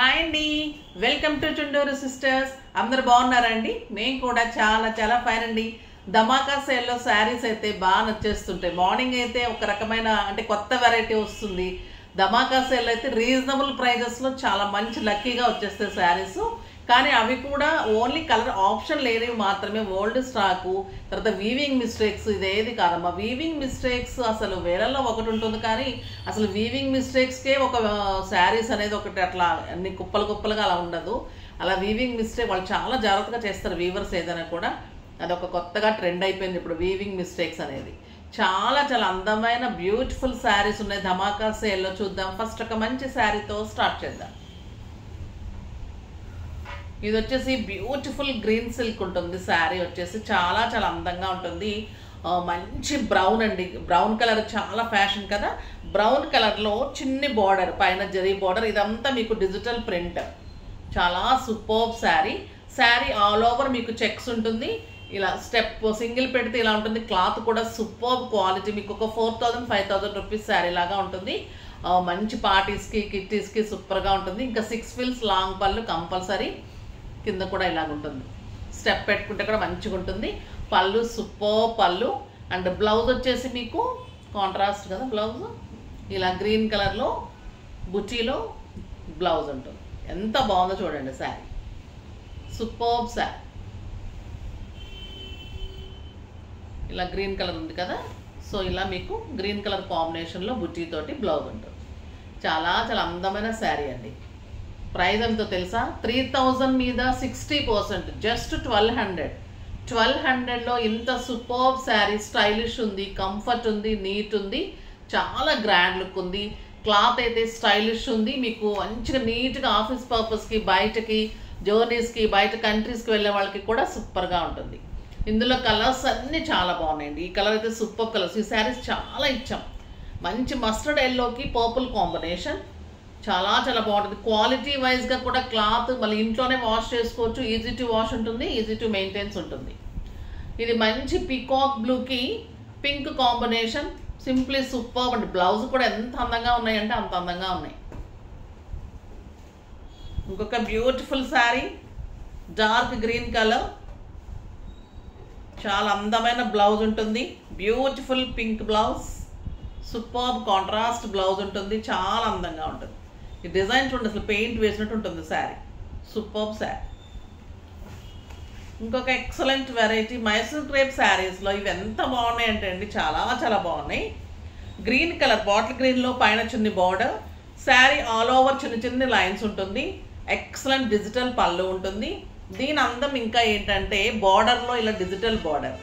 Hi అండి, welcome to Chunduru sisters. అందరు బాగున్నారండి? మేము కూడా చాలా చాలా ఫైన్ అండి. ధమాకా సేల్లో శారీస్ అయితే బాగా నచ్చేస్తుంటాయి. మార్నింగ్ అయితే ఒక రకమైన కొత్త వెరైటీ వస్తుంది. ధమాకా సేల్ అయితే రీజనబుల్ ప్రైజెస్లో చాలా మంచి లక్కీగా వచ్చేస్తాయి శారీస్. కానీ అవి కూడా ఓన్లీ కలర్ ఆప్షన్ లేనివి మాత్రమే, ఓల్డ్ స్టాకు. తర్వాత వీవింగ్ మిస్టేక్స్ ఇదేది కాదమ్మా. వీవింగ్ మిస్టేక్స్ అసలు వేలల్లో ఒకటి ఉంటుంది, కానీ అసలు వీవింగ్ మిస్టేక్స్కే ఒక శారీస్ అనేది ఒకటి అట్లా అన్ని కుప్పలు కుప్పలుగా అలా ఉండదు. అలా వీవింగ్ మిస్టేక్ వాళ్ళు చాలా జాగ్రత్తగా చేస్తారు వీవర్స్ ఏదైనా కూడా. అదొక కొత్తగా ట్రెండ్ అయిపోయింది ఇప్పుడు వీవింగ్ మిస్టేక్స్ అనేది. చాలా చాలా అందమైన బ్యూటిఫుల్ శారీస్ ఉన్నాయి ధమాకా సేల్లో. చూద్దాం. ఫస్ట్ ఒక మంచి శారీతో స్టార్ట్ చేద్దాం. ఇది వచ్చేసి బ్యూటిఫుల్ గ్రీన్ సిల్క్ ఉంటుంది. శారీ వచ్చేసి చాలా చాలా అందంగా ఉంటుంది. మంచి బ్రౌన్ అండి. బ్రౌన్ కలర్ చాలా ఫ్యాషన్ కదా. బ్రౌన్ కలర్లో చిన్ని బార్డర్, పైన జరీ బార్డర్, ఇదంతా మీకు డిజిటల్ ప్రింట్. చాలా superb sari. Sari all over మీకు చెక్స్ ఉంటుంది. ఇలా స్టెప్ సింగిల్ పెడితే ఇలా ఉంటుంది. క్లాత్ కూడా సూపర్బ్ క్వాలిటీ. మీకు ఒక 4000-5000 రూపీస్ శారీ లాగా ఉంటుంది. మంచి పార్టీస్కి కిట్టీస్కి సూపర్గా ఉంటుంది. ఇంకా 6 ఫిల్స్ లాంగ్ పళ్ళు కంపల్సరీ. కింద కూడా ఇలాగ ఉంటుంది. స్టెప్ పెట్టుకుంటే కూడా మంచిగా ఉంటుంది. పళ్ళు సూపర్ పళ్ళు. అండ్ బ్లౌజ్ వచ్చేసి మీకు కాంట్రాస్ట్ కదా బ్లౌజ్. ఇలా గ్రీన్ కలర్లో బుటీలో బ్లౌజ్ ఉంటుంది. ఎంత బాగుందో చూడండి శారీ. సూపర్బ్ శారీ. ఇలా గ్రీన్ కలర్ ఉంది కదా, సో ఇలా మీకు గ్రీన్ కలర్ కాంబినేషన్లో బుటీ తోటి బ్లౌజ్ ఉంటుంది. చాలా చాలా అందమైన శారీ అండి. ప్రైస్ ఎంతో తెలుసా? 3000 మీద 60%, జస్ట్ 1200. 1200లో ఇంత సూపర్బ్ శారీ. స్టైలిష్ ఉంది, కంఫర్ట్ ఉంది, నీట్ ఉంది, చాలా గ్రాండ్ లుక్ ఉంది. క్లాత్ అయితే స్టైలిష్ ఉంది. మీకు మంచిగా నీట్గా ఆఫీస్ పర్పస్కి, బయటకి జర్నీస్కి, బయట కంట్రీస్కి వెళ్ళే వాళ్ళకి కూడా సూపర్గా ఉంటుంది. ఇందులో కలర్స్ అన్నీ చాలా బాగున్నాయండి. ఈ కలర్ అయితే సూపర్ కలర్స్. ఈ శారీస్ చాలా ఇచ్చాం. మంచి మస్టర్డ్ ఎల్లోకి పర్పుల్ కాంబినేషన్. చాలా చాలా బాగుంటుంది. క్వాలిటీ వైజ్గా కూడా క్లాత్ మళ్ళీ ఇంట్లోనే వాష్ చేసుకోవచ్చు. ఈజీ టు వాష్ ఉంటుంది, ఈజీ టు మెయింటైన్స్ ఉంటుంది. ఇది మంచి పీకాక్ బ్లూకి పింక్ కాంబినేషన్. సింప్లీ సూపర్ అండి. బ్లౌజ్ కూడా ఎంత అందంగా ఉన్నాయంటే అంత అందంగా ఉన్నాయి. ఇంకొక beautiful sari, dark green colour. చాలా అందమైన బ్లౌజ్ ఉంటుంది. Beautiful pink blouse, superb contrast blouse ఉంటుంది. చాలా అందంగా ఉంటుంది. ఈ డిజైన్ చూడండి, అసలు పెయింట్ వేసినట్టు ఉంటుంది శారీ. సూపర్బ్ శారీ. ఇంకొక ఎక్సలెంట్ వెరైటీ మైసూర్ క్రేప్ శారీస్లో ఇవి ఎంత బాగున్నాయి అంటే అండి, చాలా చాలా బాగున్నాయి. గ్రీన్ కలర్, బాటిల్ గ్రీన్లో పైన చిన్ని బార్డర్. శారీ ఆల్ ఓవర్ చిన్న చిన్న లైన్స్ ఉంటుంది. ఎక్సలెంట్ డిజిటల్ పళ్ళు ఉంటుంది. దీని అందం ఇంకా ఏంటంటే బార్డర్లో ఇలా డిజిటల్ బార్డర్,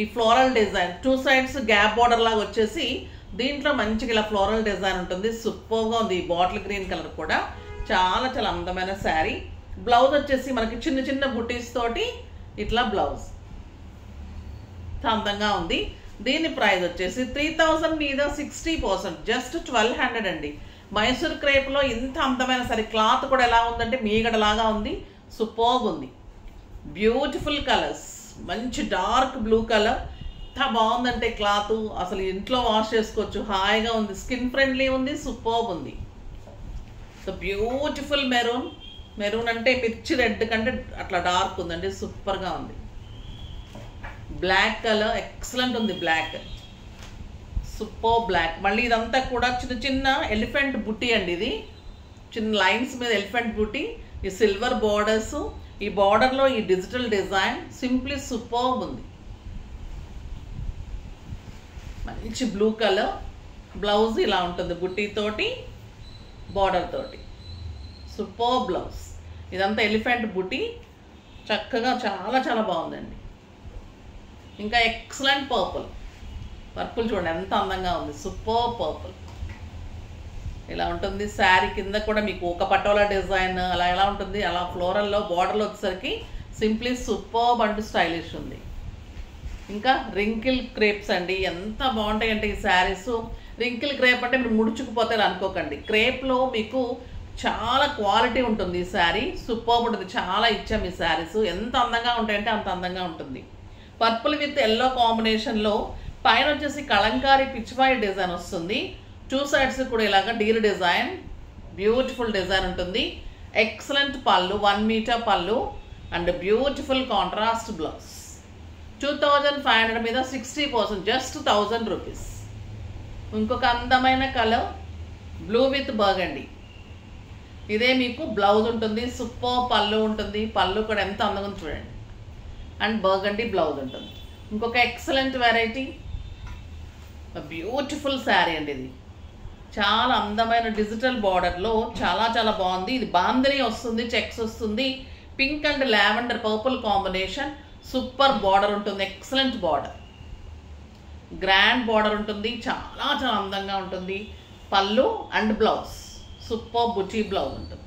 ఈ floral design 2 sides gap border లాగా వచ్చేసి దీంట్లో మంచిగా ఇలా ఫ్లోరల్ డిజైన్ ఉంటుంది. సూపర్గా ఉంది. ఈ బాటిల్ గ్రీన్ కలర్ కూడా చాలా చాలా అందమైన శారీ. బ్లౌజ్ వచ్చేసి మనకి చిన్న చిన్న బుటీస్ తోటి ఇట్లా బ్లౌజ్ అందంగా ఉంది. దీని ప్రైస్ వచ్చేసి 3000 మీద 60%, జస్ట్ 1200 అండి. మైసూర్ క్రేప్లో ఇంత అందమైన శారీ. క్లాత్ కూడా ఎలా ఉందంటే మీగడలాగా ఉంది. సూపర్బ్ ఉంది. Beautiful colours. మంచి డార్క్ బ్లూ కలర్. ఎంత బాగుందంటే క్లాత్ అసలు ఇంట్లో వాష్ చేసుకోవచ్చు. హాయిగా ఉంది. స్కిన్ ఫ్రెండ్లీ ఉంది. సూపర్బ్ ఉంది. So beautiful maroon. మెరూన్ అంటే మిర్చి రెడ్ కంటే అట్లా డార్క్ ఉందండి. సూపర్గా ఉంది. బ్లాక్ కలర్ ఎక్సలెంట్ ఉంది. Black, super black. మళ్ళీ ఇదంతా కూడా చిన్న చిన్న ఎలిఫెంట్ బుట్టి అండి. ఇది చిన్న లైన్స్ మీద ఎలిఫెంట్ బుట్టి. ఈ సిల్వర్ బార్డర్స్, ఈ బార్డర్లో ఈ డిజిటల్ డిజైన్ సింప్లీ సూపర్బ్ ఉంది. మంచి బ్లూ కలర్. బ్లౌజ్ ఇలా ఉంటుంది బుట్టీతోటి, బార్డర్ తోటి. Super blouse. ఇదంతా ఎలిఫెంట్ బుట్టి. చక్కగా చాలా చాలా బాగుందండి. ఇంకా ఎక్సలెంట్ పర్పుల్. పర్పుల్ చూడండి ఎంత అందంగా ఉంది. Super purple. ఇలా ఉంటుంది శారీ. కింద కూడా మీకు ఒక పటోలా డిజైన్ అలా ఎలా ఉంటుంది, అలా ఫ్లోరల్లో బార్డర్లో వచ్చేసరికి సింప్లీ సూపర్బ్ అండ్ స్టైలిష్ ఉంది. ఇంకా రింకిల్ క్రేప్స్ అండి. ఎంత బాగుంటాయి అంటే ఈ శారీస్. రింకిల్ క్రేప్ అంటే మీరు ముడుచుకుపోతే అనుకోకండి. క్రేప్లో మీకు చాలా క్వాలిటీ ఉంటుంది. ఈ శారీ సూపర్బ్ ఉంటుంది. చాలా ఇచ్చాం ఈ శారీస్. ఎంత అందంగా ఉంటాయంటే అంత అందంగా ఉంటుంది. పర్పుల్ విత్ ఎల్లో కాంబినేషన్లో పైన వచ్చేసి కలంకారీ పిచ్చివాయి డిజైన్ వస్తుంది. 2 సైడ్స్ కూడా ఇలాగా డీర్ డిజైన్. బ్యూటిఫుల్ డిజైన్ ఉంటుంది. ఎక్సలెంట్ పళ్ళు, 1 మీటర్ పళ్ళు అండ్ బ్యూటిఫుల్ కాంట్రాస్ట్ బ్లౌజ్. 2500 మీద 60%, జస్ట్ 1000 రూపీస్. ఇంకొక అందమైన కలర్ బ్లూ విత్ బర్గండీ. ఇదే మీకు బ్లౌజ్ ఉంటుంది, సూపర్ పళ్ళు ఉంటుంది. పళ్ళు కూడా ఎంత అందంగా ఉంది చూడండి. అండ్ బర్గండీ బ్లౌజ్ ఉంటుంది. ఇంకొక ఎక్సలెంట్ వెరైటీ, బ్యూటిఫుల్ శారీ అండి. ఇది చాలా అందమైన డిజిటల్ బార్డర్లో చాలా చాలా బాగుంది. ఇది బాందిని వస్తుంది, చెక్స్ వస్తుంది, pink and lavender purple combination. Super border ఉంటుంది, ఎక్సలెంట్ బార్డర్, గ్రాండ్ బార్డర్ ఉంటుంది. చాలా చాలా అందంగా ఉంటుంది. పళ్ళు and blouse super buti blouse ఉంటుంది.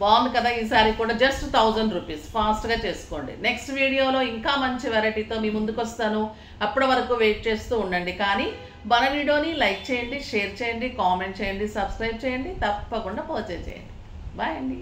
బాగుంది కదా. ఈ శారీ కూడా జస్ట్ 1000 రూపీస్. ఫాస్ట్గా చేసుకోండి. నెక్స్ట్ వీడియోలో ఇంకా మంచి వెరైటీతో మీ ముందుకు వస్తాను. అప్పటి వరకు వెయిట్ చేస్తూ ఉండండి. కానీ మన వీడియోని లైక్ చేయండి, షేర్ చేయండి, కామెంట్ చేయండి, సబ్స్క్రైబ్ చేయండి, తప్పకుండా పర్చేజ్ చేయండి. బాయ్ అండి.